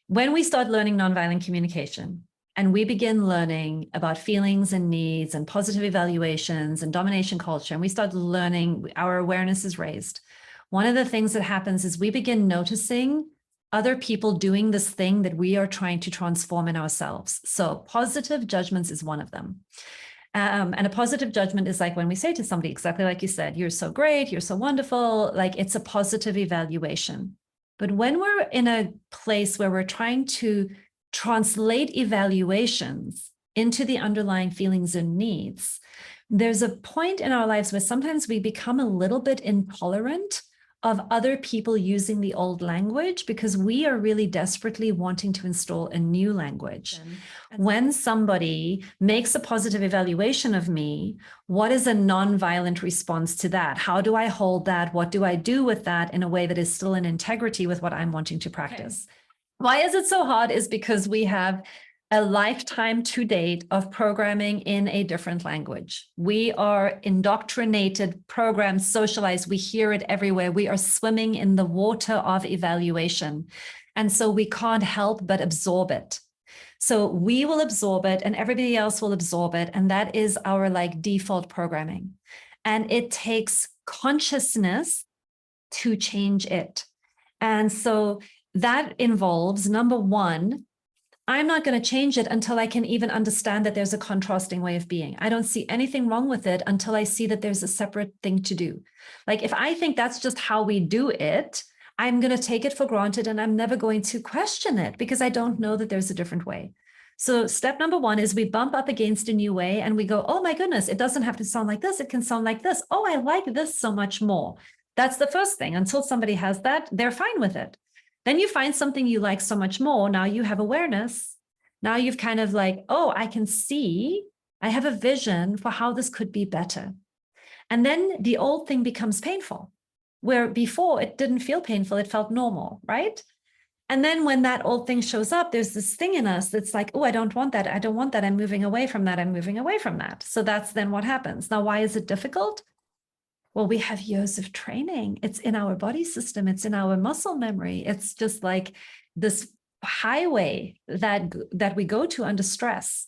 When we start learning nonviolent communication and we begin learning about feelings and needs and positive evaluations and domination culture, and we start learning, our awareness is raised. One of the things that happens is we begin noticing other people doing this thing that we are trying to transform in ourselves. So positive judgments is one of them. And a positive judgment is like when we say to somebody, exactly like you said, you're so great, you're so wonderful, like it's a positive evaluation. But when we're in a place where we're trying to translate evaluations into the underlying feelings and needs, there's a point in our lives where sometimes we become a little bit intolerant of other people using the old language because we are really desperately wanting to install a new language. When somebody makes a positive evaluation of me, what is a nonviolent response to that? How do I hold that? What do I do with that in a way that is still in integrity with what I'm wanting to practice? Okay. Why is it so hard? Is because we have a lifetime to date of programming in a different language. We are indoctrinated, programmed, socialized. We hear it everywhere. We are swimming in the water of evaluation. And so we can't help but absorb it. So we will absorb it and everybody else will absorb it. And that is our like default programming. And it takes consciousness to change it. And so that involves, number one, I'm not going to change it until I can even understand that there's a contrasting way of being. I don't see anything wrong with it until I see that there's a separate thing to do. Like if I think that's just how we do it, I'm going to take it for granted and I'm never going to question it because I don't know that there's a different way. So step number one is we bump up against a new way and we go, oh my goodness, it doesn't have to sound like this. It can sound like this. Oh, I like this so much more. That's the first thing. Until somebody has that, they're fine with it. Then you find something you like so much more. Now you have awareness. Now you've kind of like, oh, I can see, I have a vision for how this could be better. And then the old thing becomes painful, where before it didn't feel painful, it felt normal, right? And then when that old thing shows up, there's this thing in us that's like, oh, I don't want that. I don't want that. I'm moving away from that. I'm moving away from that. So that's then what happens. Now, why is it difficult? Well, we have years of training. It's in our body system. It's in our muscle memory. It's just like this highway that we go to under stress.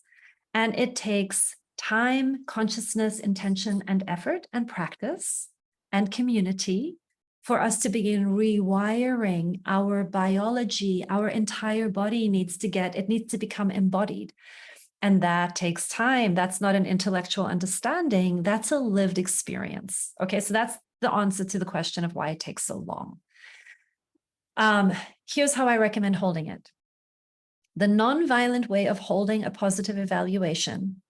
And it takes time, consciousness, intention, and effort, and practice, and community for us to begin rewiring our biology. Our entire body needs to become embodied. And that takes time. That's not an intellectual understanding. That's a lived experience. Okay, so that's the answer to the question of why it takes so long. Here's how I recommend holding it. The nonviolent way of holding a positive evaluation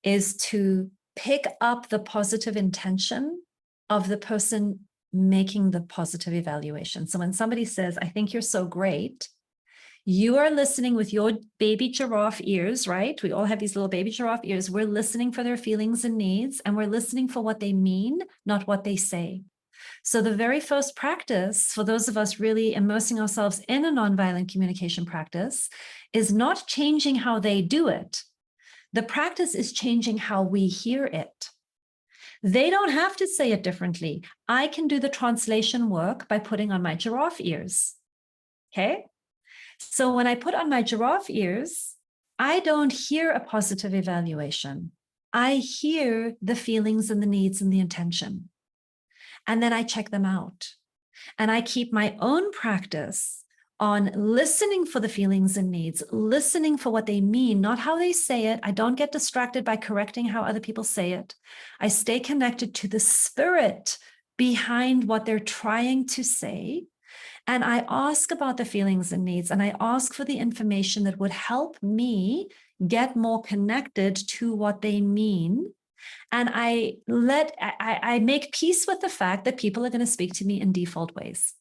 is to pick up the positive intention of the person making the positive evaluation. So when somebody says, I think you're so great, you are listening with your baby giraffe ears, right? We all have these little baby giraffe ears. We're listening for their feelings and needs, and we're listening for what they mean, not what they say. So the very first practice for those of us really immersing ourselves in a nonviolent communication practice is not changing how they do it. The practice is changing how we hear it. They don't have to say it differently. I can do the translation work by putting on my giraffe ears. Okay? So when I put on my giraffe ears, I don't hear a positive evaluation. I hear the feelings and the needs and the intention. And then I check them out. And I keep my own practice on listening for the feelings and needs, listening for what they mean, not how they say it. I don't get distracted by correcting how other people say it. I stay connected to the spirit behind what they're trying to say. And I ask about the feelings and needs, and I ask for the information that would help me get more connected to what they mean. And I make peace with the fact that people are going to speak to me in default ways.